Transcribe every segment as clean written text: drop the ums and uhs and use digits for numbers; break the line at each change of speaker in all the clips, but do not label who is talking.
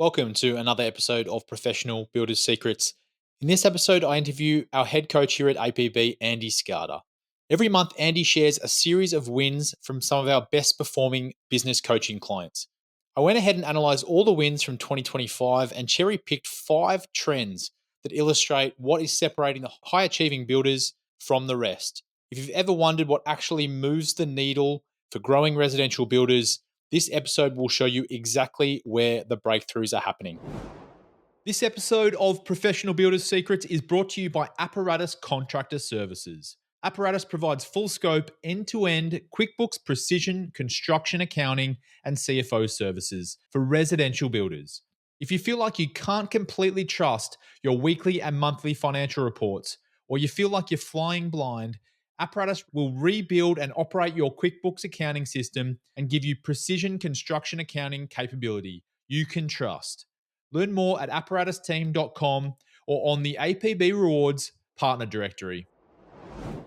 Welcome to another episode of Professional Builders Secrets. In this episode, I interview our head coach here at APB, Andy Skarda. Every month, Andy shares a series of wins from some of our best performing business coaching clients. I went ahead and analyzed all the wins from 2025 and cherry picked 5 trends that illustrate what is separating the high achieving builders from the rest. If you've ever wondered what actually moves the needle for growing residential builders, this episode will show you exactly where the breakthroughs are happening. This episode of Professional Builders Secrets is brought to you by Apparatus Contractor Services. Apparatus provides full scope, end-to-end QuickBooks precision construction accounting and CFO services for residential builders. If you feel like you can't completely trust your weekly and monthly financial reports, or you feel like you're flying blind, Apparatus will rebuild and operate your QuickBooks accounting system and give you precision construction accounting capability you can trust. Learn more at apparatusteam.com or on the APB Rewards partner directory.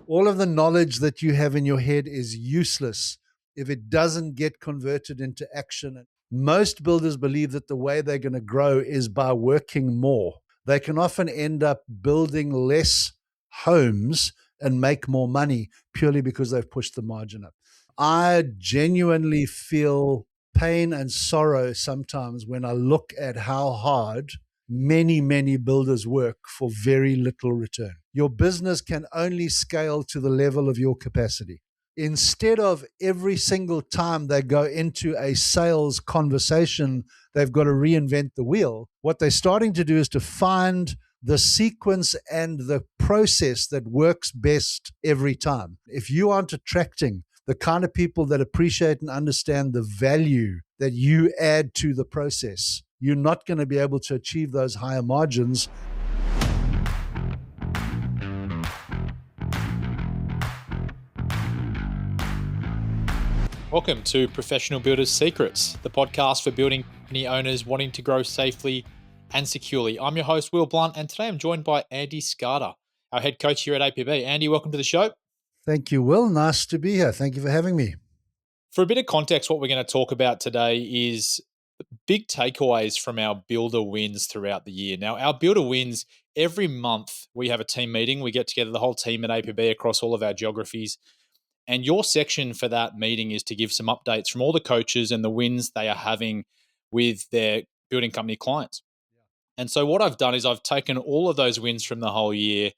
All of the knowledge that you have in your head is useless if it doesn't get converted into action. Most builders believe that the way they're going to grow is by working more. They can often end up building less homes and make more money purely because they've pushed the margin up. I genuinely feel pain and sorrow sometimes when I look at how hard many builders work for very little return. Your business can only scale to the level of your capacity. Instead of every single time they go into a sales conversation, they've got to reinvent the wheel. What they're starting to do is to find the sequence and the process that works best every time. If you aren't attracting the kind of people that appreciate and understand the value that you add to the process, you're not going to be able to achieve those higher margins.
Welcome to Professional Builders Secrets, the podcast for building company owners wanting to grow safely and securely. I'm your host, Will Blunt, and today I'm joined by Andy Skarda, our head coach here at APB. Andy, welcome to the show.
Thank you, Will. Nice to be here. Thank you for having me.
For a bit of context, what we're going to talk about today is big takeaways from our builder wins throughout the year. Now, our builder wins, every month we have a team meeting. We get together the whole team at APB across all of our geographies. And your section for that meeting is to give some updates from all the coaches and the wins they are having with their building company clients. And so what I've done is I've taken all of those wins from the whole year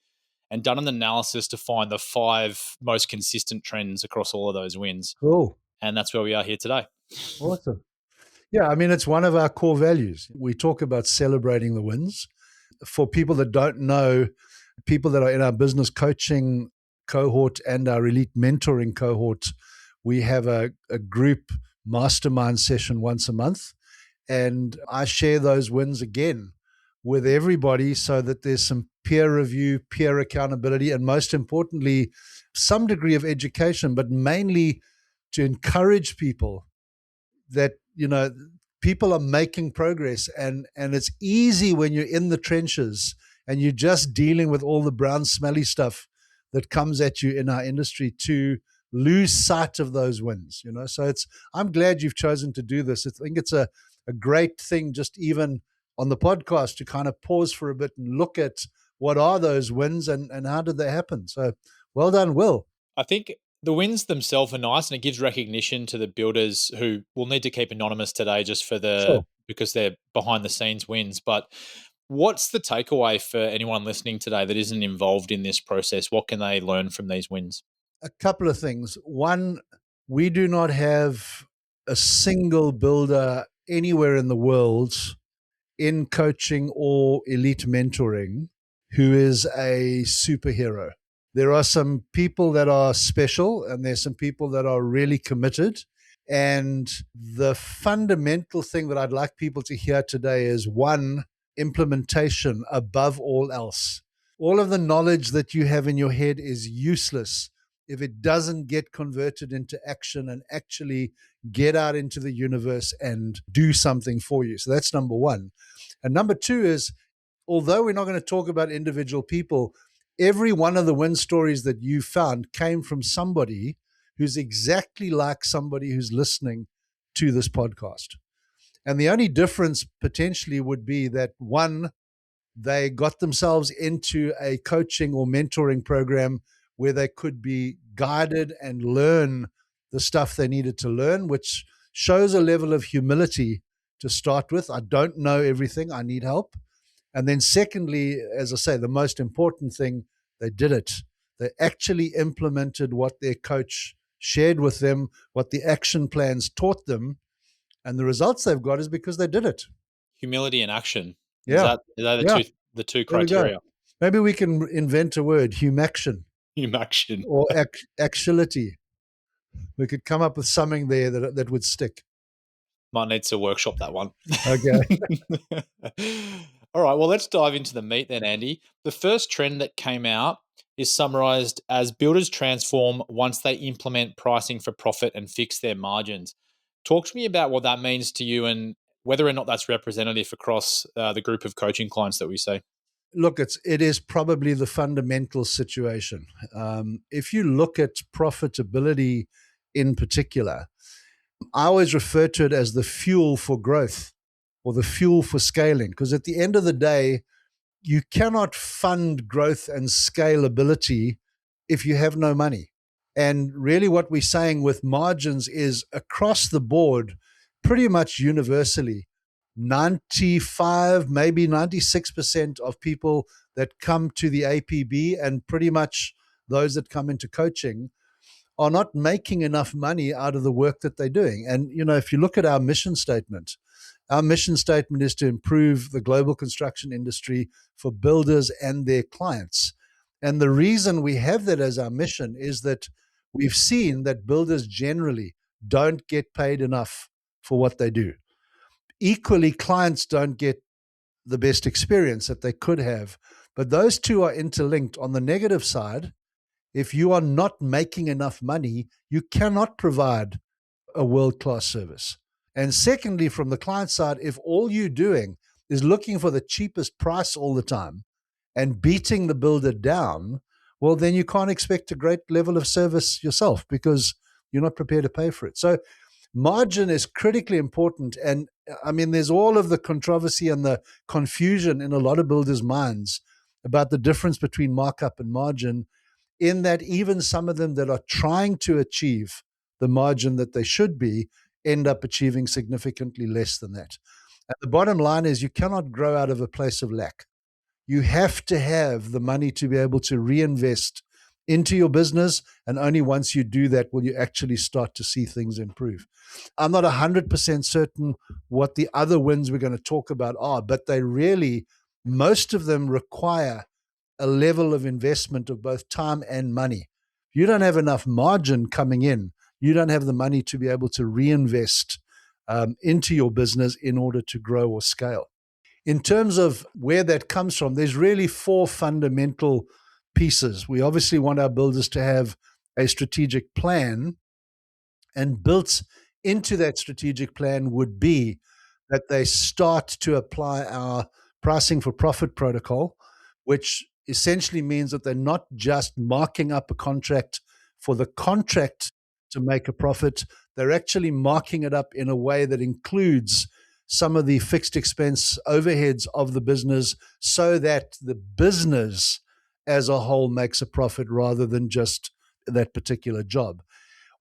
and done an analysis to find the 5 most consistent trends across all of those wins.
Cool.
And that's where we are here today.
Awesome. Yeah, I mean, it's one of our core values. We talk about celebrating the wins. For people that don't know, people that are in our business coaching cohort and our elite mentoring cohort, we have a group mastermind session once a month. And I share those wins again with everybody so that there's some peer review, peer accountability, and most importantly, some degree of education, but mainly to encourage people that, people are making progress, and it's easy when you're in the trenches and you're just dealing with all the brown smelly stuff that comes at you in our industry to lose sight of those wins, So I'm glad you've chosen to do this. I think it's a great thing, just even on the podcast, to kind of pause for a bit and look at what are those wins and how did they happen. So well done, Will.
I think the wins themselves are nice, and it gives recognition to the builders who will need to keep anonymous today just for
Sure.
because they're behind the scenes wins. But what's the takeaway for anyone listening today that isn't involved in this process? What can they learn from these wins?
A couple of things. One, we do not have a single builder anywhere in the world in coaching or elite mentoring who is a superhero. There are some people that are special, and there's some people that are really committed. And the fundamental thing that I'd like people to hear today is, one, implementation above all else. All of the knowledge that you have in your head is useless if it doesn't get converted into action and actually get out into the universe and do something for you. So that's number one. And number two is, although we're not going to talk about individual people, every one of the win stories that you found came from somebody who's exactly like somebody who's listening to this podcast. And the only difference potentially would be that one, they got themselves into a coaching or mentoring program where they could be guided and learn the stuff they needed to learn, which shows a level of humility to start with. I don't know everything, I need help. And then, secondly, as I say, the most important thing, they did it. They actually implemented what their coach shared with them, what the action plans taught them. And the results they've got is because they did it.
Humility and action. Is
Yeah.
that the
Yeah.
two
There we go.
criteria?
Maybe we can invent a word, humaction
Action.
or actuality. We could come up with something there that would stick.
Might need to workshop that one.
Okay.
All right. Well, let's dive into the meat then, Andy. The first trend that came out is summarized as builders transform once they implement pricing for profit and fix their margins. Talk to me about what that means to you and whether or not that's representative across the group of coaching clients that we see.
Look, it is probably the fundamental situation. If you look at profitability in particular, I always refer to it as the fuel for growth or the fuel for scaling, because at the end of the day, you cannot fund growth and scalability if you have no money. And really, what we're saying with margins is across the board, pretty much universally, 95, maybe 96% of people that come to the APB and pretty much those that come into coaching are not making enough money out of the work that they're doing. And, if you look at our mission statement is to improve the global construction industry for builders and their clients. And the reason we have that as our mission is that we've seen that builders generally don't get paid enough for what they do. Equally, clients don't get the best experience that they could have. But those two are interlinked. On the negative side, if you are not making enough money, you cannot provide a world-class service. And secondly, from the client side, if all you're doing is looking for the cheapest price all the time and beating the builder down, well, then you can't expect a great level of service yourself because you're not prepared to pay for it. So margin is critically important. And I mean, there's all of the controversy and the confusion in a lot of builders' minds about the difference between markup and margin, in that even some of them that are trying to achieve the margin that they should be end up achieving significantly less than that. And the bottom line is you cannot grow out of a place of lack. You have to have the money to be able to reinvest into your business. And only once you do that will you actually start to see things improve. I'm not 100% certain what the other wins we're going to talk about are, but they really, most of them require a level of investment of both time and money. You don't have enough margin coming in. You don't have the money to be able to reinvest into your business in order to grow or scale. In terms of where that comes from, there's really four fundamental pieces. We obviously want our builders to have a strategic plan, and built into that strategic plan would be that they start to apply our pricing for profit protocol, which essentially means that they're not just marking up a contract for the contract to make a profit. They're actually marking it up in a way that includes some of the fixed expense overheads of the business so that the business as a whole makes a profit rather than just that particular job.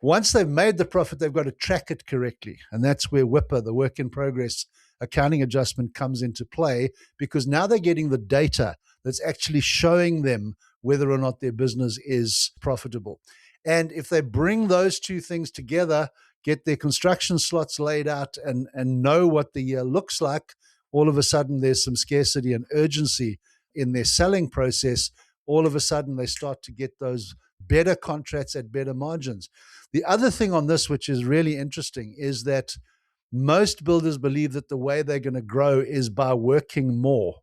Once they've made the profit, they've got to track it correctly. And that's where WIPA, the work in progress accounting adjustment, comes into play, because now they're getting the data that's actually showing them whether or not their business is profitable. And if they bring those two things together, get their construction slots laid out and know what the year looks like, all of a sudden there's some scarcity and urgency in their selling process. All of a sudden they start to get those better contracts at better margins. The other thing on this, which is really interesting, is that most builders believe that the way they're going to grow is by working more.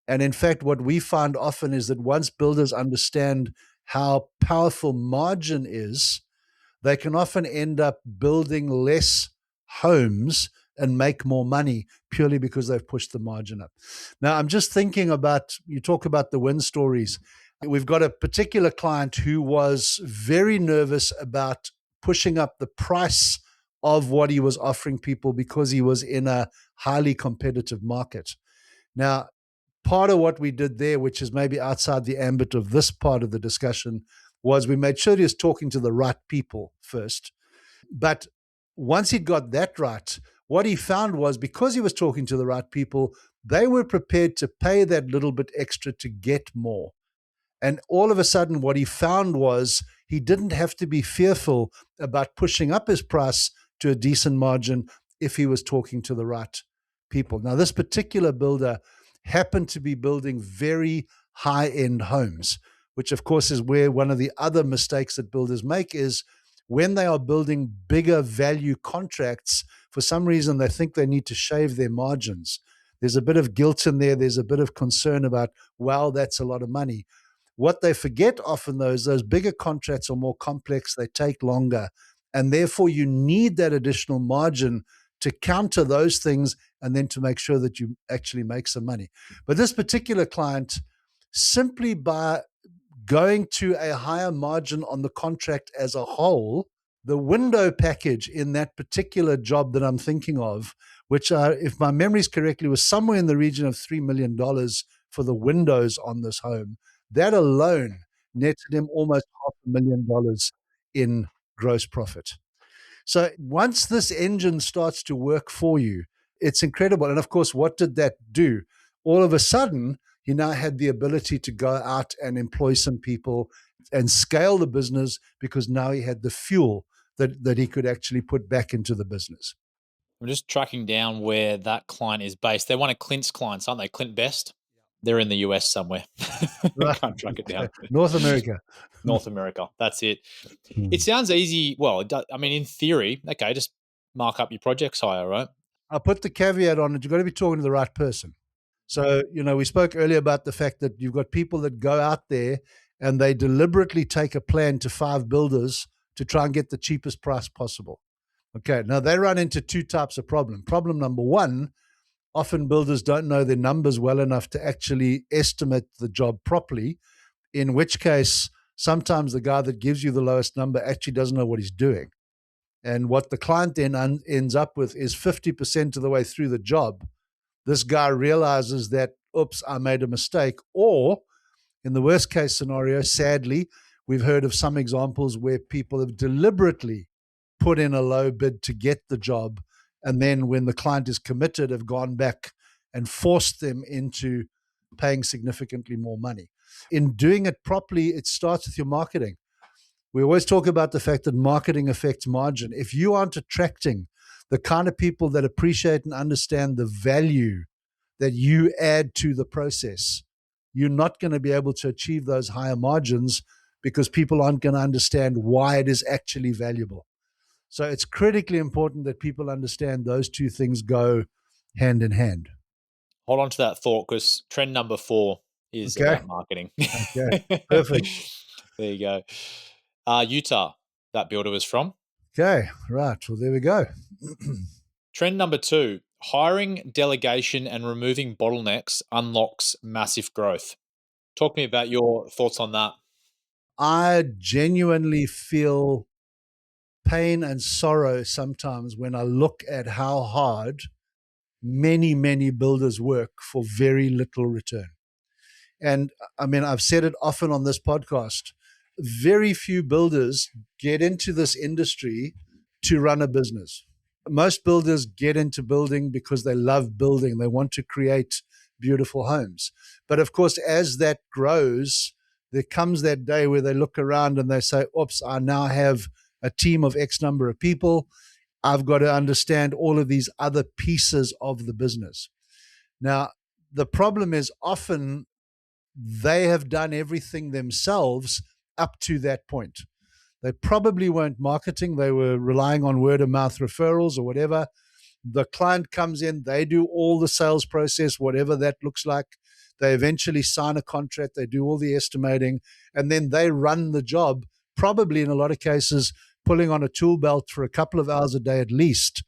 And in fact, what we find often is that once builders understand how powerful margin is, they can often end up building less homes and make more money purely because they've pushed the margin up. Now, I'm just thinking about, you talk about the win stories. We've got a particular client who was very nervous about pushing up the price of what he was offering people because he was in a highly competitive market. Now, part of what we did there, which is maybe outside the ambit of this part of the discussion, was we made sure he was talking to the right people first. But once he got that right, what he found was because he was talking to the right people, they were prepared to pay that little bit extra to get more. And all of a sudden, what he found was he didn't have to be fearful about pushing up his price to a decent margin if he was talking to the right people. Now, this particular builder happened to be building very high-end homes, which, of course, is where one of the other mistakes that builders make is when they are building bigger value contracts, for some reason, they think they need to shave their margins. There's a bit of guilt in there. There's a bit of concern about, wow, that's a lot of money. What they forget often, though, is those bigger contracts are more complex, they take longer, and therefore you need that additional margin to counter those things and then to make sure that you actually make some money. But this particular client, simply by going to a higher margin on the contract as a whole, the window package in that particular job that I'm thinking of, which if my memory is correctly, was somewhere in the region of $3 million for the windows on this home. That alone netted him almost $500,000 in gross profit. So once this engine starts to work for you, it's incredible. And of course, what did that do? All of a sudden, he now had the ability to go out and employ some people and scale the business because now he had the fuel that he could actually put back into the business.
I'm just tracking down where that client is based. They're one of Clint's clients, aren't they? Clint Best. They're in the US somewhere.
Right.
Can't track it down.
North America.
North America. That's it.
Hmm.
It sounds easy. Well, I mean, in theory, okay, just mark up your projects higher, right?
I put the caveat on it. You've got to be talking to the right person. So, we spoke earlier about the fact that you've got people that go out there and they deliberately take a plan to 5 builders to try and get the cheapest price possible. Okay, now they run into 2 types of problem. Problem number 1, often builders don't know their numbers well enough to actually estimate the job properly, in which case sometimes the guy that gives you the lowest number actually doesn't know what he's doing. And what the client then ends up with is 50% of the way through the job, this guy realizes that, oops, I made a mistake. Or in the worst case scenario, sadly, we've heard of some examples where people have deliberately put in a low bid to get the job. And then when the client is committed, have gone back and forced them into paying significantly more money. In doing it properly, it starts with your marketing. We always talk about the fact that marketing affects margin. If you aren't attracting the kind of people that appreciate and understand the value that you add to the process, you're not going to be able to achieve those higher margins because people aren't going to understand why it is actually valuable. So it's critically important that people understand those 2 things go hand in hand.
Hold on to that thought because trend number 4 is
Okay.
about marketing.
Okay. Perfect.
There you go. Utah, that builder was from.
Okay. Right. Well, there we go.
Trend number 2, hiring, delegation, and removing bottlenecks unlocks massive growth. Talk to me about your thoughts on that.
I genuinely feel pain and sorrow sometimes when I look at how hard many, many builders work for very little return. And I mean, I've said it often on this podcast. Very few builders get into this industry to run a business. Most builders get into building because they love building. They want to create beautiful homes. But of course, as that grows, there comes that day where they look around and they say, oops, I now have a team of X number of people. I've got to understand all of these other pieces of the business. Now, the problem is often they have done everything themselves up to that point. They probably weren't marketing. They were relying on word of mouth referrals or whatever. The client comes in, they do all the sales process, whatever that looks like. They eventually sign a contract, they do all the estimating, and then they run the job, probably in a lot of cases, pulling on a tool belt for a couple of hours a day at least,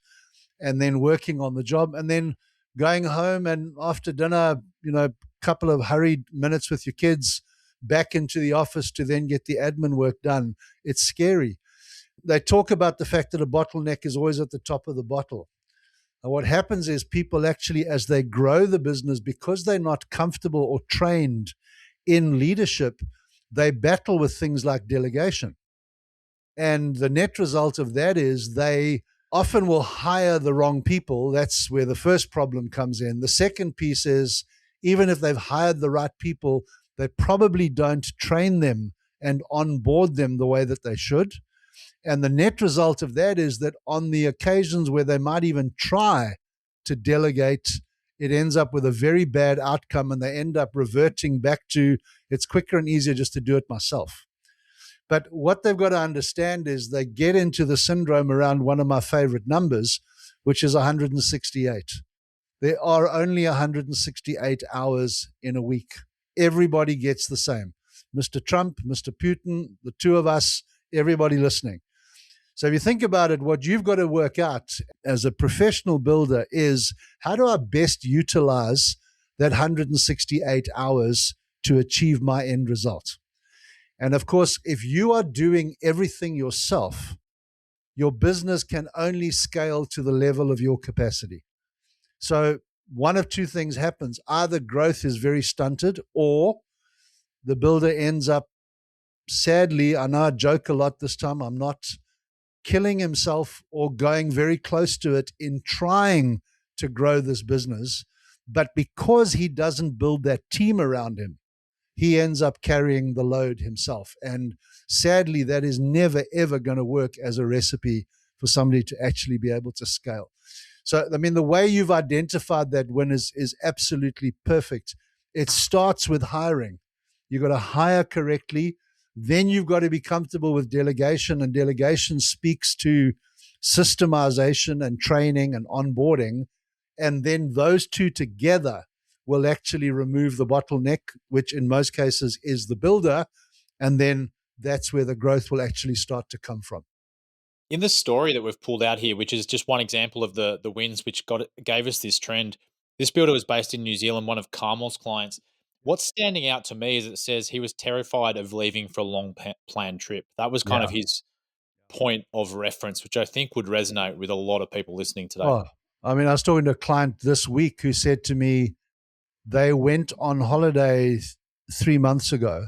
and then working on the job, and then going home and after dinner, couple of hurried minutes with your kids, back into the office to then get the admin work done. It's scary. they talk about the fact that a bottleneck is always at the top of the bottle. And what happens is people actually, as they grow the business, because they're not comfortable or trained in leadership, they battle with things like delegation. And the net result of that is they often will hire the wrong people. That's where the first problem comes in. The second piece is, even if they've hired the right people, they probably don't train them and onboard them the way that they should. And the net result of that is that on the occasions where they might even try to delegate, it ends up with a very bad outcome, and they end up reverting back to, it's quicker and easier just to do it myself. But what they've got to understand is they get into the syndrome around one of my favorite numbers, which is 168. There are only 168 hours in a week. Everybody gets the same. Mr. Trump, Mr. Putin, the two of us, everybody listening. So if you think about it, what you've got to work out as a professional builder is, how do I best utilize that 168 hours to achieve my end result? And of course, if you are doing everything yourself, your business can only scale to the level of your capacity. So one of two things happens. Either growth is very stunted, or the builder ends up, sadly, I know I joke a lot this time, I'm not, killing himself or going very close to it in trying to grow this business. But because he doesn't build that team around him, he ends up carrying the load himself. And sadly, that is never, ever going to work as a recipe for somebody to actually be able to scale. So, I mean, the way you've identified that win is absolutely perfect. It starts with hiring. You've got to hire correctly. Then you've got to be comfortable with delegation, and delegation speaks to systemization and training and onboarding. And then those two together will actually remove the bottleneck, which in most cases is the builder. And then that's where the growth will actually start to come from.
In the story that we've pulled out here, which is just one example of the wins which gave us this trend, this builder was based in New Zealand, one of Carmel's clients. What's standing out to me is it says he was terrified of leaving for a long planned trip. That was kind of
Yeah.
his point of reference, which I think would resonate with a lot of people listening today.
Oh, I mean, I was talking to a client this week who said to me, they went on holiday 3 months ago,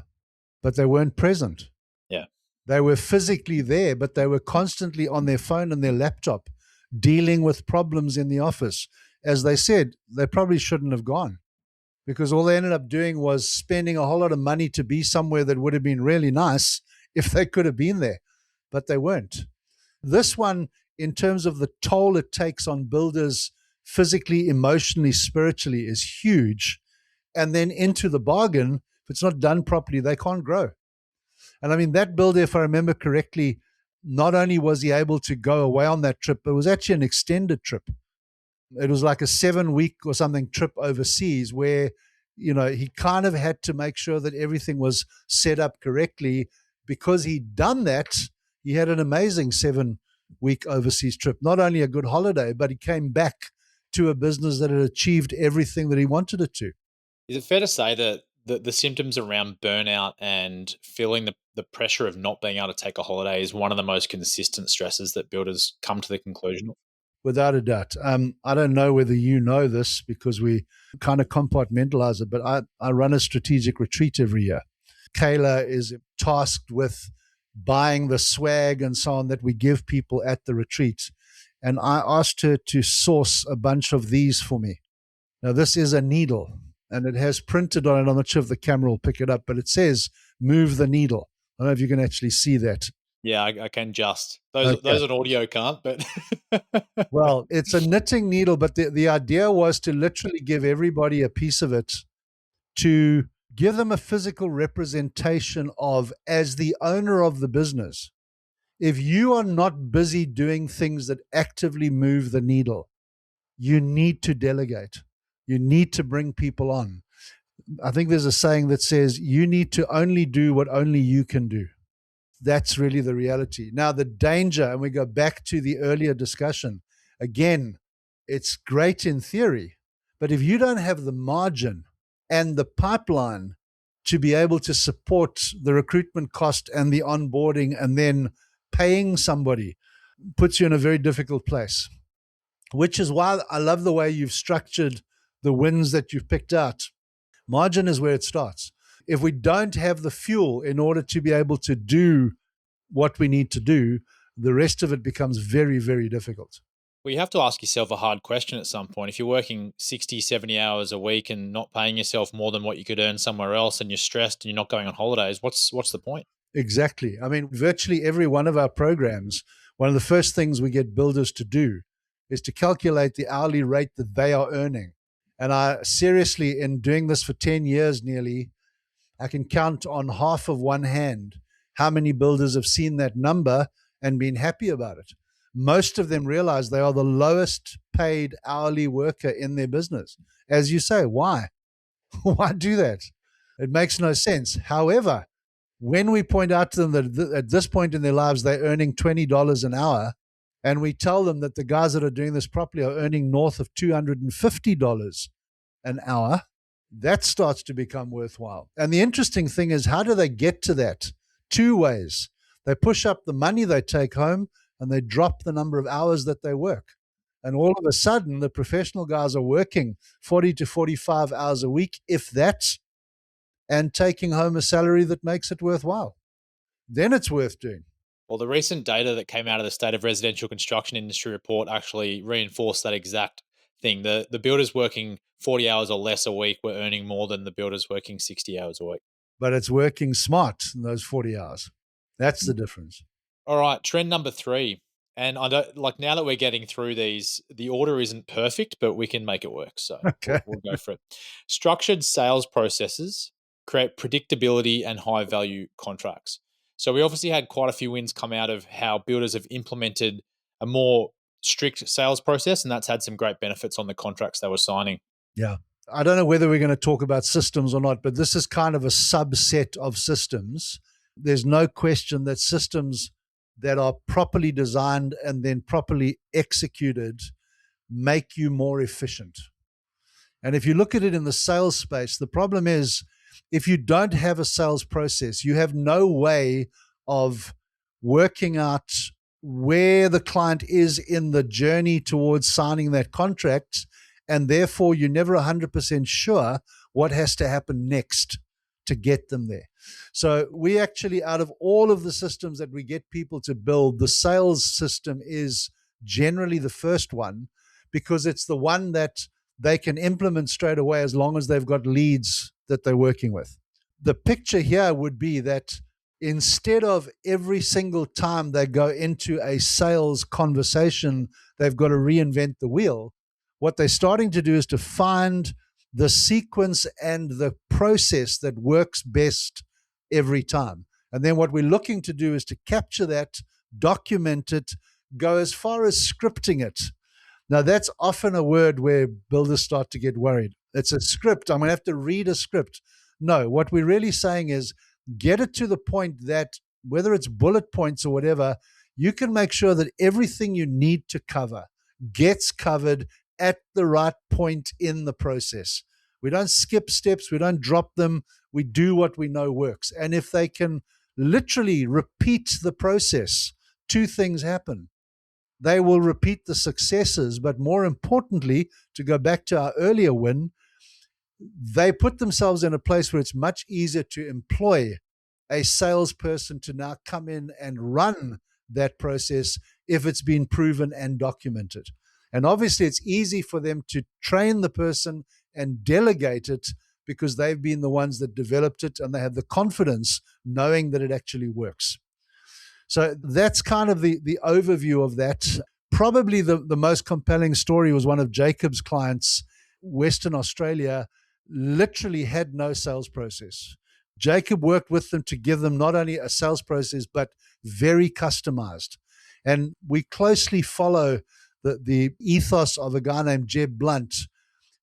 but they weren't present.
Yeah.
They were physically there, but they were constantly on their phone and their laptop dealing with problems in the office. As they said, they probably shouldn't have gone, because all they ended up doing was spending a whole lot of money to be somewhere that would have been really nice if they could have been there, but they weren't. This one, in terms of the toll it takes on builders physically, emotionally, spiritually, is huge. And then into the bargain, if it's not done properly, they can't grow. And I mean, that builder, if I remember correctly, not only was he able to go away on that trip, but it was actually an extended trip. It was like a 7-week or something trip overseas where, you know, he kind of had to make sure that everything was set up correctly. Because he'd done that, he had an amazing 7-week overseas trip. Not only a good holiday, but he came back to a business that had achieved everything that he wanted it to.
Is it fair to say that the symptoms around burnout and feeling the pressure of not being able to take a holiday is one of the most consistent stresses that builders come to the conclusion of?
Without a doubt. I don't know whether you know this, because we kind of compartmentalize it, but I run a strategic retreat every year. Kayla is tasked with buying the swag and so on that we give people at the retreat. And I asked her to source a bunch of these for me. Now, this is a needle, and it has printed on it. I'm not sure if the camera will pick it up, but it says, "Move the needle." I don't know if you can actually see that.
Yeah, I can just. Those on audio can't, but
Well, it's a knitting needle, but the idea was to literally give everybody a piece of it, to give them a physical representation of, as the owner of the business, if you are not busy doing things that actively move the needle, you need to delegate. You need to bring people on. I think there's a saying that says you need to only do what only you can do. That's really the reality. Now, the danger, and we go back to the earlier discussion, again, it's great in theory, but if you don't have the margin and the pipeline to be able to support the recruitment cost and the onboarding and then paying somebody puts you in a very difficult place, which is why I love the way you've structured the wins that you've picked out. Margin is where it starts. If we don't have the fuel in order to be able to do what we need to do, the rest of it becomes very, very difficult.
Well, you have to ask yourself a hard question at some point. If you're working 60, 70 hours a week and not paying yourself more than what you could earn somewhere else, and you're stressed and you're not going on holidays, what's the point?
Exactly. I mean, virtually every one of our programs, one of the first things we get builders to do is to calculate the hourly rate that they are earning. And I seriously, in doing this for 10 years nearly, I can count on half of one hand how many builders have seen that number and been happy about it. Most of them realize they are the lowest paid hourly worker in their business. As you say, why? Why do that? It makes no sense. However, when we point out to them that at this point in their lives, they're earning $20 an hour, and we tell them that the guys that are doing this properly are earning north of $250 an hour, that starts to become worthwhile. And the interesting thing is, how do they get to that? Two ways. They push up the money they take home and they drop the number of hours that they work. And all of a sudden, the professional guys are working 40 to 45 hours a week, if that, and taking home a salary that makes it worthwhile. Then it's worth doing.
Well, the recent data that came out of the State of Residential Construction Industry report actually reinforced that exact thing. The builders working 40 hours or less a week were earning more than the builders working 60 hours a week.
But it's working smart in those 40 hours. That's the difference.
All right, trend number 3. And I don't like, now that we're getting through these, the order isn't perfect, but we can make it work. So
Okay.
we'll go for it. Structured sales processes create predictability and high value contracts. So we obviously had quite a few wins come out of how builders have implemented a more strict sales process, and that's had some great benefits on the contracts they were signing.
Yeah. I don't know whether we're going to talk about systems or not, but this is kind of a subset of systems. There's no question that systems that are properly designed and then properly executed make you more efficient. And if you look at it in the sales space, the problem is if you don't have a sales process, you have no way of working out where the client is in the journey towards signing that contract. And therefore, you're never 100% sure what has to happen next to get them there. So we actually, out of all of the systems that we get people to build, the sales system is generally the first one because it's the one that they can implement straight away as long as they've got leads that they're working with. The picture here would be that instead of every single time they go into a sales conversation, they've got to reinvent the wheel. What they're starting to do is to find the sequence and the process that works best every time. And then what we're looking to do is to capture that, document it, go as far as scripting it. Now, that's often a word where builders start to get worried. It's a script. I'm going to have to read a script. No, what we're really saying is get it to the point that whether it's bullet points or whatever, you can make sure that everything you need to cover gets covered at the right point in the process. We don't skip steps. We don't drop them. We do what we know works. And if they can literally repeat the process, two things happen. They will repeat the successes, but more importantly, to go back to our earlier win, they put themselves in a place where it's much easier to employ a salesperson to now come in and run that process if it's been proven and documented. And obviously, it's easy for them to train the person and delegate it because they've been the ones that developed it and they have the confidence knowing that it actually works. So that's kind of the overview of that. Probably the most compelling story was one of Jacob's clients, Western Australia, literally had no sales process. Jacob worked with them to give them not only a sales process, but very customized. And we closely follow the ethos of a guy named Jeb Blunt,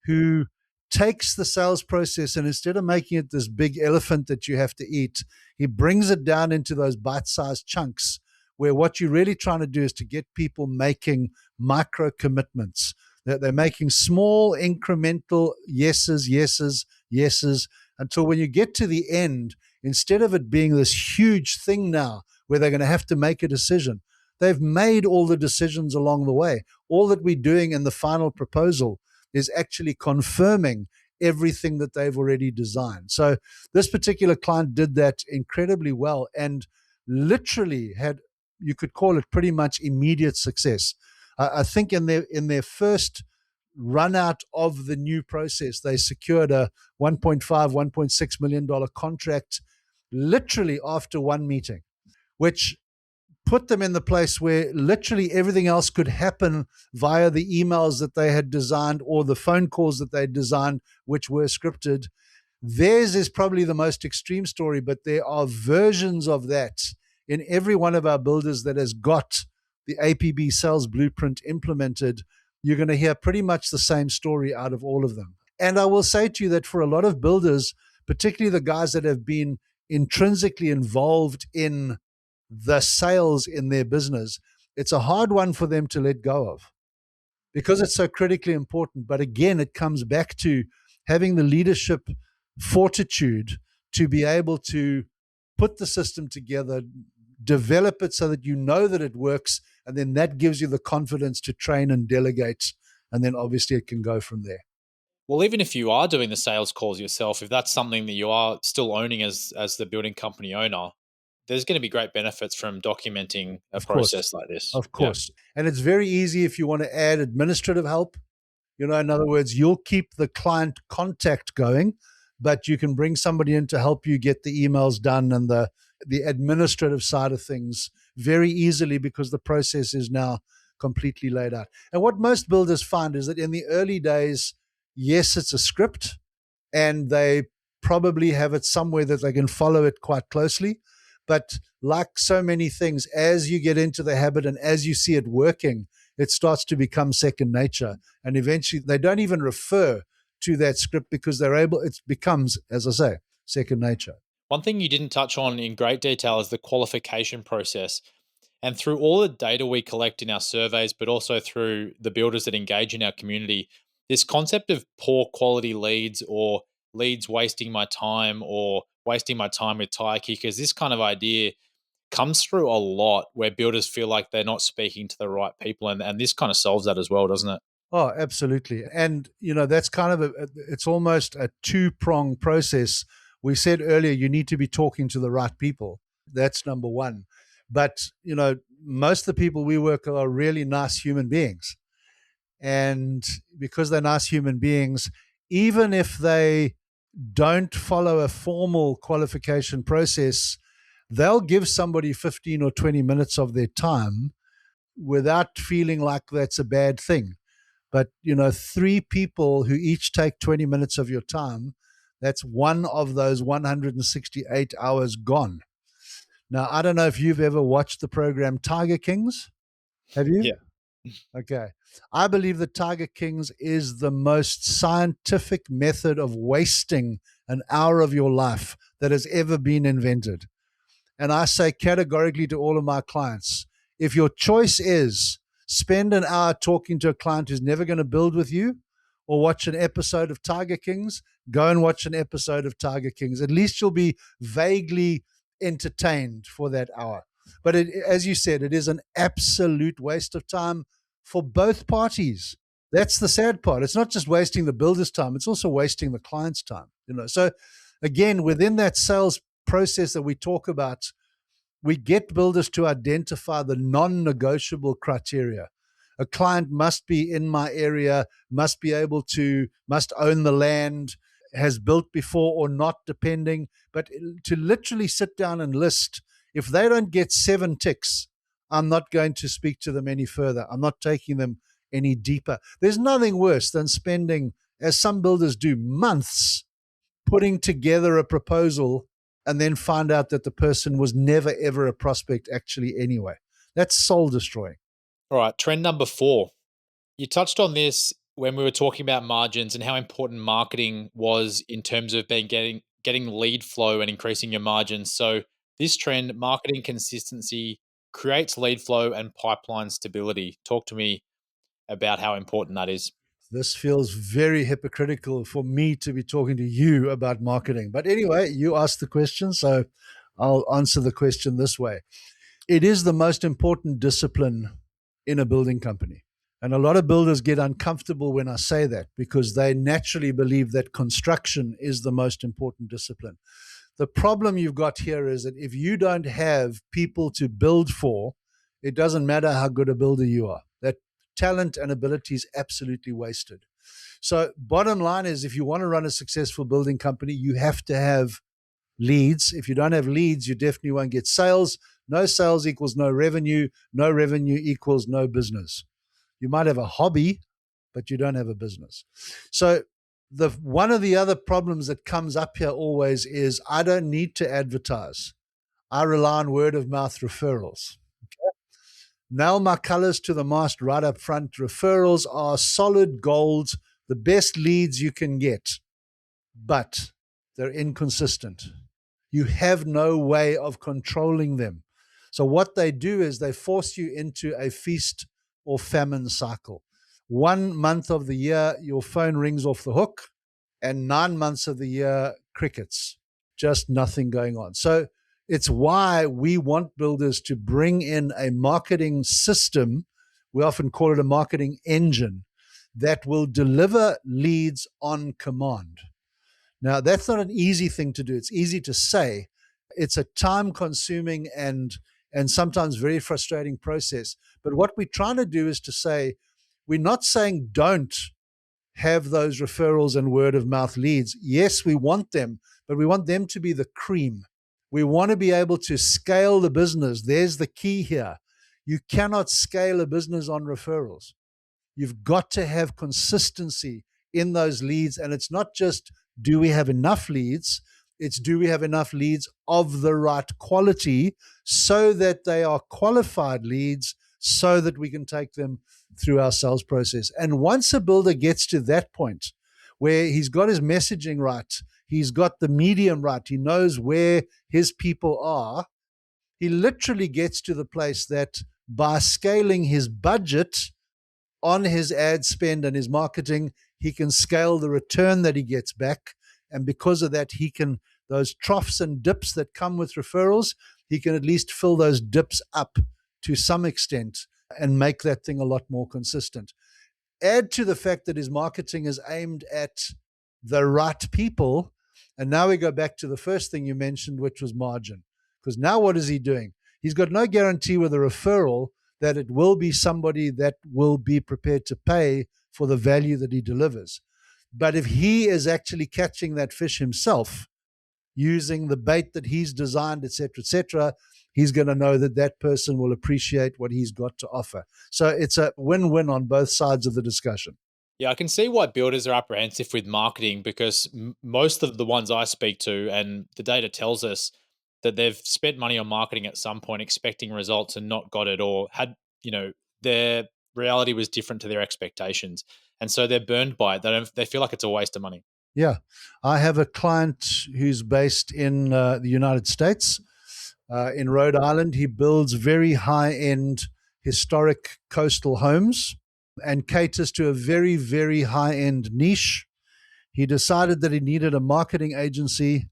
who takes the sales process and instead of making it this big elephant that you have to eat, he brings it down into those bite-sized chunks where what you're really trying to do is to get people making micro commitments. They're making small incremental yeses, yeses, yeses, until when you get to the end, instead of it being this huge thing now where they're going to have to make a decision. They've made all the decisions along the way. All that we're doing in the final proposal is actually confirming everything that they've already designed. So this particular client did that incredibly well and literally had, you could call it pretty much immediate success. I think in their first run out of the new process, they secured a 1.6 million dollar contract literally after one meeting, which put them in the place where literally everything else could happen via the emails that they had designed or the phone calls that they designed, which were scripted. Theirs is probably the most extreme story, but there are versions of that in every one of our builders that has got the APB sales blueprint implemented. You're going to hear pretty much the same story out of all of them. And I will say to you that for a lot of builders, particularly the guys that have been intrinsically involved in the sales in their business, it's a hard one for them to let go of because it's so critically important. But again, it comes back to having the leadership fortitude to be able to put the system together, develop it so that you know that it works, and then that gives you the confidence to train and delegate, and then obviously it can go from there.
Well, even if you are doing the sales calls yourself, if that's something that you are still owning as the building company owner, there's going to be great benefits from documenting a
Of course.
process like this.
Of
Yeah.
course. And it's very easy if you want to add administrative help. You know, in other words, you'll keep the client contact going, but you can bring somebody in to help you get the emails done and the administrative side of things very easily because the process is now completely laid out. And what most builders find is that in the early days, yes, it's a script and they probably have it somewhere that they can follow it quite closely. But like so many things, as you get into the habit and as you see it working, it starts to become second nature. And eventually they don't even refer to that script because they're able, it becomes, as I say, second nature.
One thing you didn't touch on in great detail is the qualification process. And through all the data we collect in our surveys, but also through the builders that engage in our community, this concept of poor quality leads or leads wasting my time or wasting my time with tire kickers, this kind of idea comes through a lot where builders feel like they're not speaking to the right people. And this kind of solves that as well, doesn't it?
Oh, absolutely. And, you know, that's kind of it's almost a two-pronged process. We said earlier, you need to be talking to the right people. That's number one. But, you know, most of the people we work with are really nice human beings. And because they're nice human beings, even if they don't follow a formal qualification process, they'll give somebody 15 or 20 minutes of their time without feeling like that's a bad thing. But, you know, three people who each take 20 minutes of your time, that's one of those 168 hours gone. Now, I don't know if you've ever watched the program Tiger Kings. Have you?
Yeah.
Okay. I believe that Tiger Kings is the most scientific method of wasting an hour of your life that has ever been invented. And I say categorically to all of my clients, if your choice is spend an hour talking to a client who's never going to build with you or watch an episode of Tiger Kings, go and watch an episode of Tiger Kings. At least you'll be vaguely entertained for that hour. But as you said, it is an absolute waste of time for both parties. That's the sad part. It's not just wasting the builder's time, it's also wasting the client's time. You know, so again, within that sales process that we talk about, we get builders to identify the non-negotiable criteria. A client must be in my area, must own the land, has built before or not, depending. But to literally sit down and list, if they don't get 7 ticks, I'm not going to speak to them any further. I'm not taking them any deeper. There's nothing worse than spending, as some builders do, months putting together a proposal and then find out that the person was never, ever a prospect actually anyway. That's soul destroying.
All right. Trend number 4. You touched on this when we were talking about margins and how important marketing was in terms of getting lead flow and increasing your margins. So this trend, marketing consistency, creates lead flow and pipeline stability. Talk to me about how important that is.
This feels very hypocritical for me to be talking to you about marketing. But anyway, you asked the question, so I'll answer the question this way. It is the most important discipline in a building company. And a lot of builders get uncomfortable when I say that because they naturally believe that construction is the most important discipline. The problem you've got here is that if you don't have people to build for, it doesn't matter how good a builder you are. That talent and ability is absolutely wasted. So, bottom line is if you want to run a successful building company, you have to have leads. If you don't have leads, you definitely won't get sales. No sales equals no revenue. No revenue equals no business. You might have a hobby, but you don't have a business. So the one of the other problems that comes up here always is I don't need to advertise. I rely on word of mouth referrals. Nail my colors to the mast right up front. Referrals are solid gold, the best leads you can get, but they're inconsistent. You have no way of controlling them. So what they do is they force you into a feast or famine cycle. 1 month of the year, your phone rings off the hook, and 9 months of the year, crickets, just nothing going on. So it's why we want builders to bring in a marketing system. We often call it a marketing engine that will deliver leads on command. Now, that's not an easy thing to do. It's easy to say. It's a time consuming and sometimes very frustrating process. But what we're trying to do is to say, we're not saying don't have those referrals and word of mouth leads. Yes, we want them, but we want them to be the cream. We want to be able to scale the business. There's the key here. You cannot scale a business on referrals. You've got to have consistency in those leads. And it's not just do we have enough leads, it's do we have enough leads of the right quality so that they are qualified leads so that we can take them through our sales process. And once a builder gets to that point where he's got his messaging right, he's got the medium right, he knows where his people are, he literally gets to the place that by scaling his budget on his ad spend and his marketing, he can scale the return that he gets back. And because of that, he can, those troughs and dips that come with referrals, he can at least fill those dips up to some extent and make that thing a lot more consistent. Add to the fact that his marketing is aimed at the right people. And now we go back to the first thing you mentioned, which was margin. Because now what is he doing? He's got no guarantee with a referral that it will be somebody that will be prepared to pay for the value that he delivers. But if he is actually catching that fish himself, using the bait that he's designed, et cetera, he's going to know that that person will appreciate what he's got to offer. So it's a win-win on both sides of the discussion.
Yeah, I can see why builders are apprehensive with marketing because most of the ones I speak to, and the data tells us that they've spent money on marketing at some point expecting results and not got it, or had, their reality was different to their expectations. And so they're burned by it. They feel like it's a waste of money.
Yeah. I have a client who's based in the United States, in Rhode Island. He builds very high-end historic coastal homes and caters to a very, very high-end niche. He decided that he needed a marketing agency,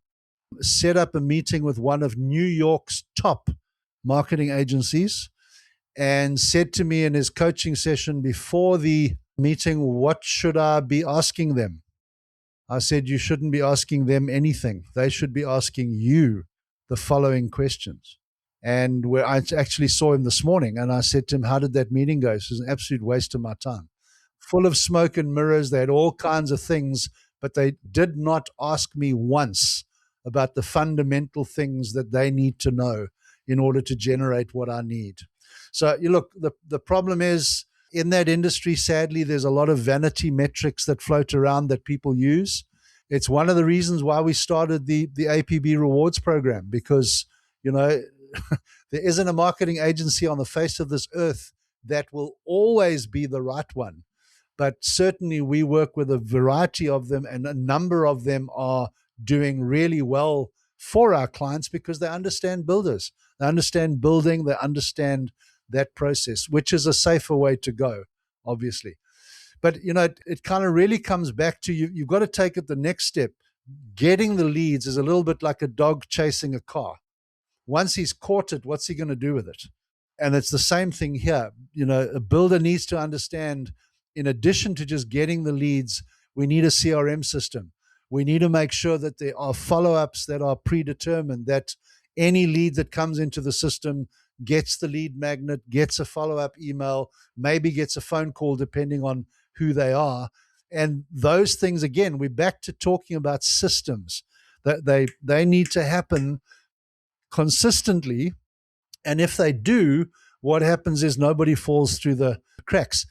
set up a meeting with one of New York's top marketing agencies, and said to me in his coaching session before the meeting, what should I be asking them? I said, you shouldn't be asking them anything. They should be asking you the following questions. And where I actually saw him this morning and I said to him, how did that meeting go? It was an absolute waste of my time. Full of smoke and mirrors. They had all kinds of things, but they did not ask me once about the fundamental things that they need to know in order to generate what I need. So you look, the problem is in that industry, sadly, there's a lot of vanity metrics that float around that people use. It's one of the reasons why we started the APB rewards program, because, there isn't a marketing agency on the face of this earth that will always be the right one. But certainly we work with a variety of them, and a number of them are doing really well for our clients because they understand builders. They understand building. They understand that process, which is a safer way to go, obviously. But, it kind of really comes back to you. You've got to take it the next step. Getting the leads is a little bit like a dog chasing a car. Once he's caught it, what's he going to do with it? And it's the same thing here. A builder needs to understand, in addition to just getting the leads, we need a CRM system. We need to make sure that there are follow-ups that are predetermined, that any lead that comes into the system gets the lead magnet, gets a follow-up email, maybe gets a phone call, depending on who they are. And those things, again, we're back to talking about systems. That they need to happen consistently. And if they do, what happens is nobody falls through the cracks.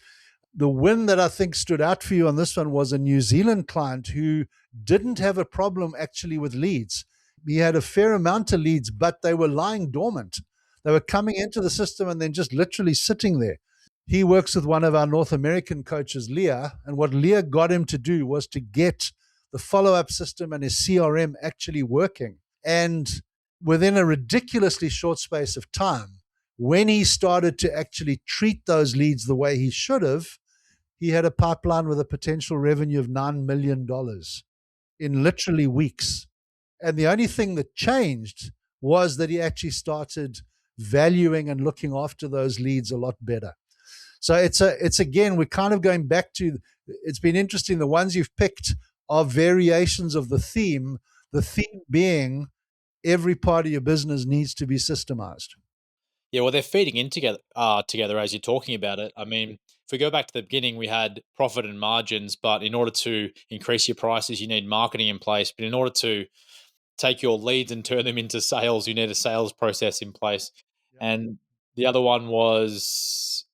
The win that I think stood out for you on this one was a New Zealand client who didn't have a problem actually with leads. He had a fair amount of leads, but they were lying dormant. They were coming into the system and then just literally sitting there. He works with one of our North American coaches, Leah, and what Leah got him to do was to get the follow-up system and his CRM actually working. And within a ridiculously short space of time, when he started to actually treat those leads the way he should have, he had a pipeline with a potential revenue of $9 million in literally weeks. And the only thing that changed was that he actually started valuing and looking after those leads a lot better. So it's again, we're kind of going back to, it's been interesting. The ones you've picked are variations of the theme being every part of your business needs to be systemized.
Yeah, well, they're feeding in together as you're talking about it. I mean, if we go back to the beginning, we had profit and margins, but in order to increase your prices, you need marketing in place. But in order to take your leads and turn them into sales, you need a sales process in place.
Yep.
And the other one was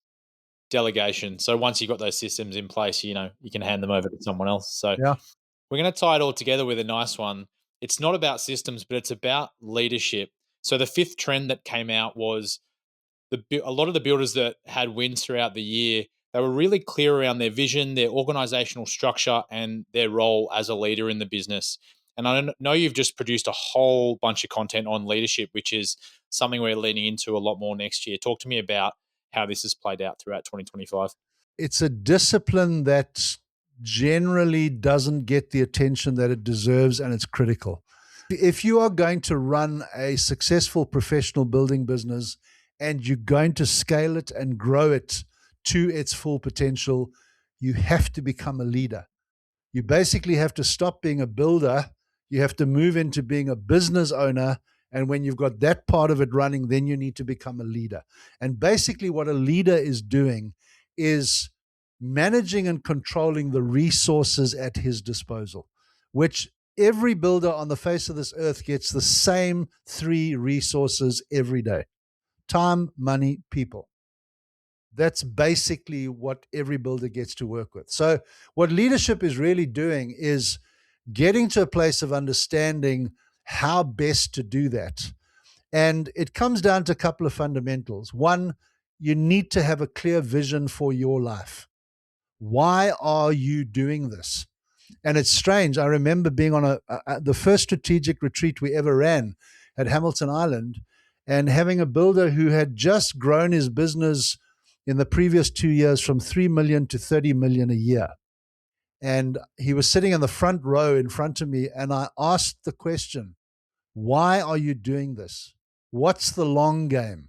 delegation. So once you've got those systems in place, you can hand them over to someone else. So
Yeah.
we're going to tie it all together with a nice one. It's not about systems, but it's about leadership. So the fifth trend that came out was a lot of the builders that had wins throughout the year, they were really clear around their vision, their organizational structure, and their role as a leader in the business. And I know you've just produced a whole bunch of content on leadership, which is something we're leaning into a lot more next year. Talk to me about how this has played out throughout 2025.
It's a discipline that generally doesn't get the attention that it deserves, and it's critical. If you are going to run a successful professional building business and you're going to scale it and grow it to its full potential, you have to become a leader. You basically have to stop being a builder. You have to move into being a business owner. And when you've got that part of it running, then you need to become a leader. And basically, what a leader is doing is managing and controlling the resources at his disposal, which every builder on the face of this earth gets the same three resources every day: time, money, people. That's basically what every builder gets to work with. So what leadership is really doing is getting to a place of understanding how best to do that. And it comes down to a couple of fundamentals. One, you need to have a clear vision for your life. Why are you doing this? And it's strange. I remember being on the first strategic retreat we ever ran at Hamilton Island, and having a builder who had just grown his business in the previous 2 years from 3 million to 30 million a year. And he was sitting in the front row in front of me, and I asked the question, why are you doing this? What's the long game?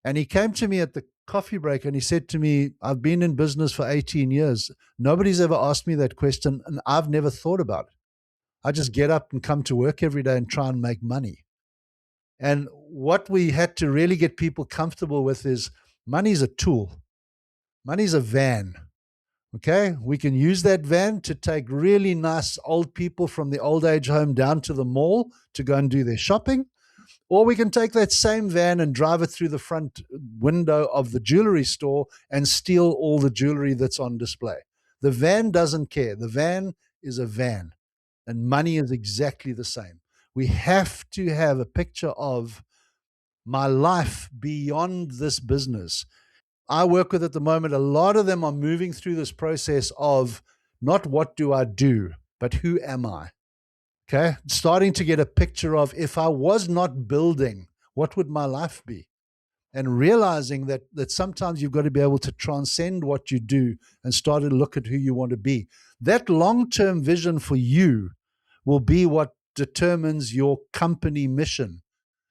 And he came to me at the coffee break and he said to me, I've been in business for 18 years. Nobody's ever asked me that question, and I've never thought about it. I just get up and come to work every day and try and make money. And what we had to really get people comfortable with is money's a tool. Money's a van. Okay, we can use that van to take really nice old people from the old age home down to the mall to go and do their shopping. Or we can take that same van and drive it through the front window of the jewelry store and steal all the jewelry that's on display. The van doesn't care. The van is a van, and money is exactly the same. We have to have a picture of my life beyond this business. I work with at the moment, a lot of them are moving through this process of not what do I do, but who am I? Okay, starting to get a picture of, if I was not building, what would my life be? And realizing that sometimes you've got to be able to transcend what you do and start to look at who you want to be. That long-term vision for you will be what determines your company mission.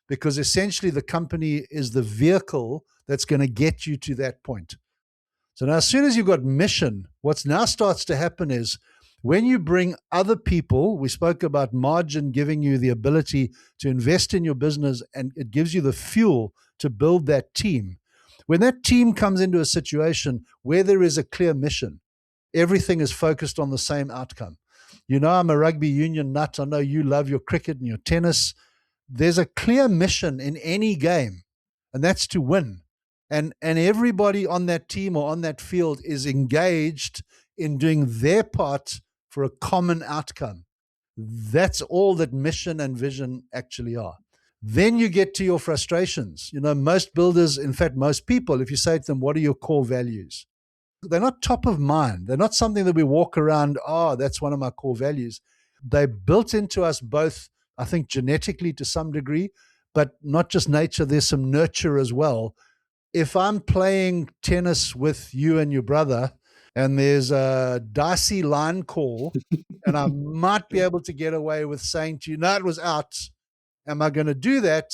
because essentially the company is the vehicle that's going to get you to that point. So now, as soon as you've got mission, what's now starts to happen is when you bring other people, we spoke about margin giving you the ability to invest in your business, and it gives you the fuel to build that team. When that team comes into a situation where there is a clear mission, everything is focused on the same outcome. You know, I'm a rugby union nut. I know you love your cricket and your tennis. There's a clear mission in any game, and that's to win. And everybody on that team or on that field is engaged in doing their part for a common outcome. That's all that mission and vision actually are. Then you get to your frustrations. You know, most builders, in fact, most people, if you say to them, what are your core values? They're not top of mind. They're not something that we walk around, oh, that's one of my core values. They're built into us both, I think, genetically to some degree, but not just nature, there's some nurture as well. If I'm playing tennis with you and your brother, and there's a dicey line call, and I might be able to get away with saying to you, no, it was out. Am I going to do that?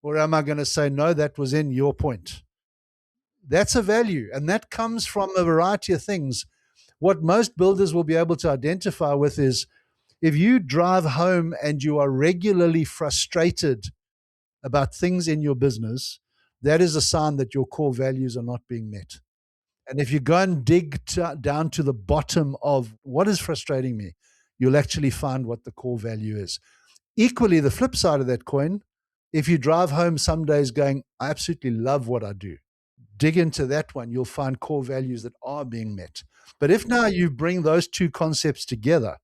Or am I going to say, no, that was in your point? That's a value. And that comes from a variety of things. What most builders will be able to identify with is if you drive home and you are regularly frustrated about things in your business, that is a sign that your core values are not being met. And if you go and dig down to the bottom of what is frustrating me, you'll actually find what the core value is. Equally, the flip side of that coin, if you drive home some days going, I absolutely love what I do, dig into that one, you'll find core values that are being met. But if now you bring those two concepts together,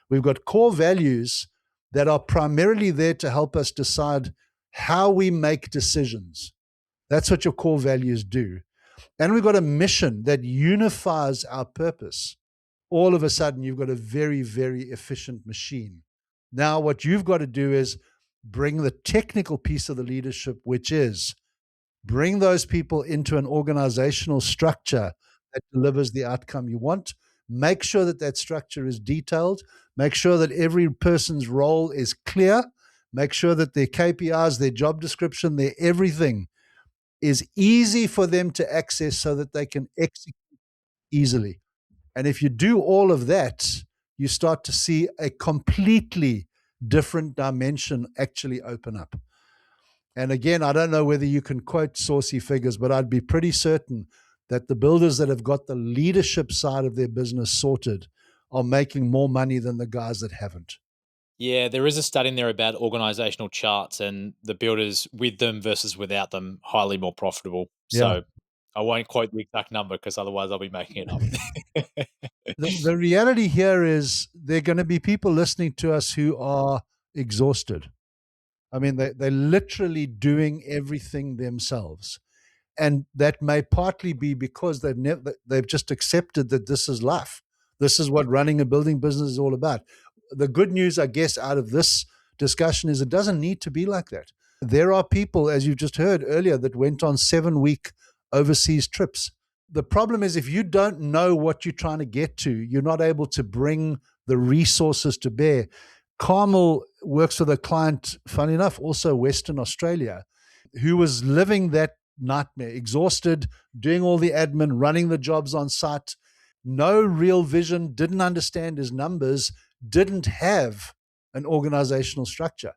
we've got core values that are primarily there to help us decide how we make decisions. That's what your core values do. And we've got a mission that unifies our purpose. All of a sudden, you've got a very, very efficient machine. Now, what you've got to do is bring the technical piece of the leadership, which is bring those people into an organizational structure that delivers the outcome you want. Make sure that that structure is detailed. Make sure that every person's role is clear. Make sure that their KPIs, their job description, their everything is easy for them to access so that they can execute easily. And if you do all of that, you start to see a completely different dimension actually open up. And again, I don't know whether you can quote saucy figures, but I'd be pretty certain that the builders that have got the leadership side of their business sorted are making more money than the guys that haven't.
Yeah, there is a stat in there about organizational charts and the builders with them versus without them highly more profitable.
Yeah.
So I won't quote the exact number because otherwise I'll be making it up.
The reality here is there are going to be people listening to us who are exhausted. I mean, they're literally doing everything themselves. And that may partly be because they've just accepted that this is life. This is what running a building business is all about. The good news, I guess, out of this discussion is it doesn't need to be like that. There are people, as you just heard earlier, that went on 7-week overseas trips. The problem is if you don't know what you're trying to get to, you're not able to bring the resources to bear. Carmel works with a client, funny enough, also Western Australia, who was living that nightmare, exhausted, doing all the admin, running the jobs on site, no real vision, didn't understand his numbers, didn't have an organizational structure.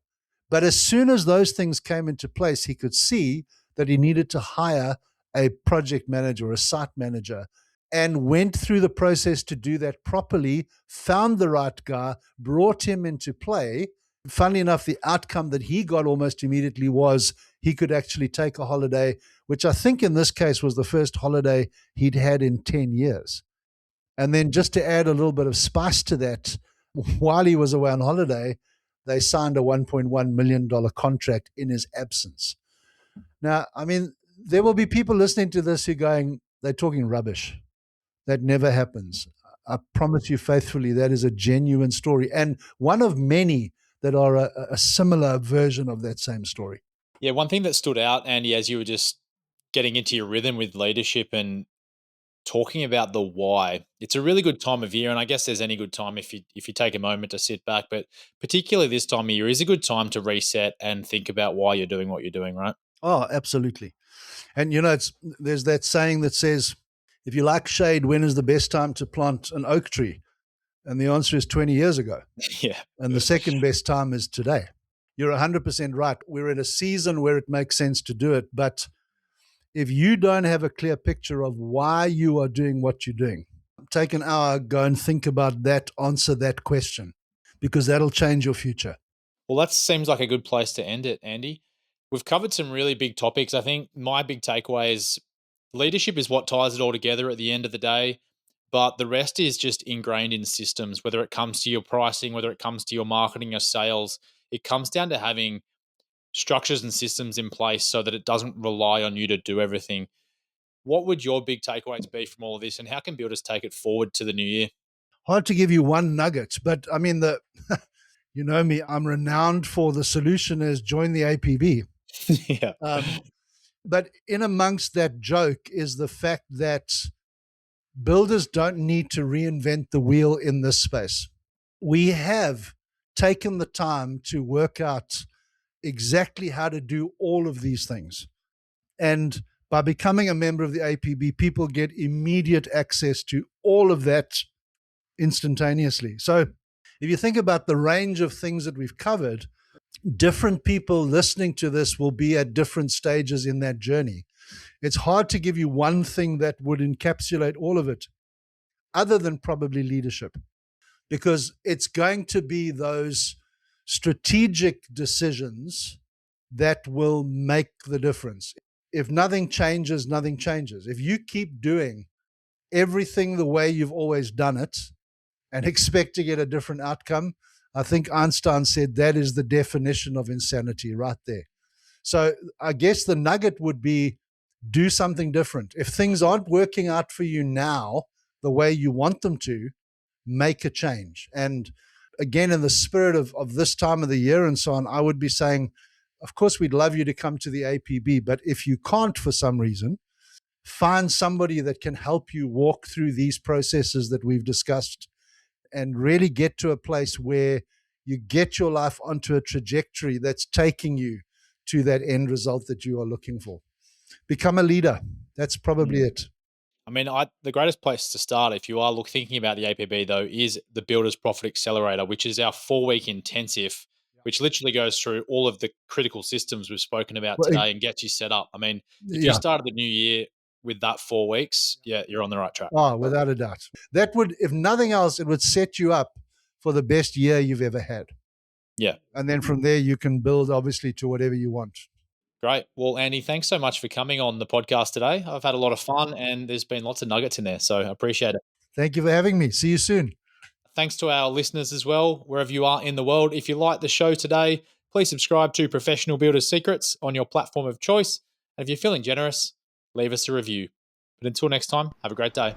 But as soon as those things came into place, he could see that he needed to hire a project manager or a site manager and went through the process to do that properly, found the right guy, brought him into play. Funnily enough, the outcome that he got almost immediately was he could actually take a holiday, which I think in this case was the first holiday he'd had in 10 years. And then just to add a little bit of spice to that, while he was away on holiday, they signed a $1.1 million contract in his absence. Now, I mean, there will be people listening to this who are going, they're talking rubbish. That never happens. I promise you faithfully, that is a genuine story and one of many that are a similar version of that same story.
Yeah, one thing that stood out, Andy, as you were just getting into your rhythm with leadership and talking about the why. It's a really good time of year, and I guess there's any good time if you take a moment to sit back, but particularly this time of year is a good time to reset and think about why you're doing what you're doing, right?
Oh, absolutely. And there's that saying that says, if you like shade, when is the best time to plant an oak tree? And the answer is 20 years ago.
Yeah.
And the second best time is today. You're 100% right. We're in a season where it makes sense to do it. But if you don't have a clear picture of why you are doing what you're doing, take an hour, go and think about that, answer that question, because that'll change your future.
Well, that seems like a good place to end it, Andy. We've covered some really big topics. I think my big takeaway is leadership is what ties it all together at the end of the day, but the rest is just ingrained in systems, whether it comes to your pricing, whether it comes to your marketing or sales. It comes down to having structures and systems in place so that it doesn't rely on you to do everything. What would your big takeaways be from all of this, and how can builders take it forward to the new year?
Hard to give you one nugget, but I mean, you know me, I'm renowned for the solution is join the APB.
Yeah.
But in amongst that joke is the fact that builders don't need to reinvent the wheel in this space. We have taken the time to work out exactly how to do all of these things. And by becoming a member of the APB, people get immediate access to all of that instantaneously. So if you think about the range of things that we've covered, different people listening to this will be at different stages in that journey. It's hard to give you one thing that would encapsulate all of it, other than probably leadership, because it's going to be those strategic decisions that will make the difference. If nothing changes, nothing changes. If you keep doing everything the way you've always done it and expect to get a different outcome, I think Einstein said that is the definition of insanity right there. So I guess the nugget would be do something different. If things aren't working out for you now the way you want them to, make a change. And again, in the spirit of this time of the year and so on, I would be saying, of course, we'd love you to come to the APB, but if you can't for some reason, find somebody that can help you walk through these processes that we've discussed and really get to a place where you get your life onto a trajectory that's taking you to that end result that you are looking for. Become a leader. That's probably it.
I mean, the greatest place to start, if you are thinking about the APB, though, is the Builders Profit Accelerator, which is our 4-week intensive, which literally goes through all of the critical systems we've spoken about
Well,
today and gets you set up. I mean, if you
yeah.
started the new year with that 4 weeks, yeah, you're on the right track.
Oh, without a doubt. That would, if nothing else, it would set you up for the best year you've ever had.
Yeah.
And then from there, you can build obviously to whatever you want.
Great. Well, Andy, thanks so much for coming on the podcast today. I've had a lot of fun and there's been lots of nuggets in there, so I appreciate it.
Thank you for having me. See you soon.
Thanks to our listeners as well, wherever you are in the world. If you like the show today, please subscribe to Professional Builders Secrets on your platform of choice. And if you're feeling generous, leave us a review. But until next time, have a great day.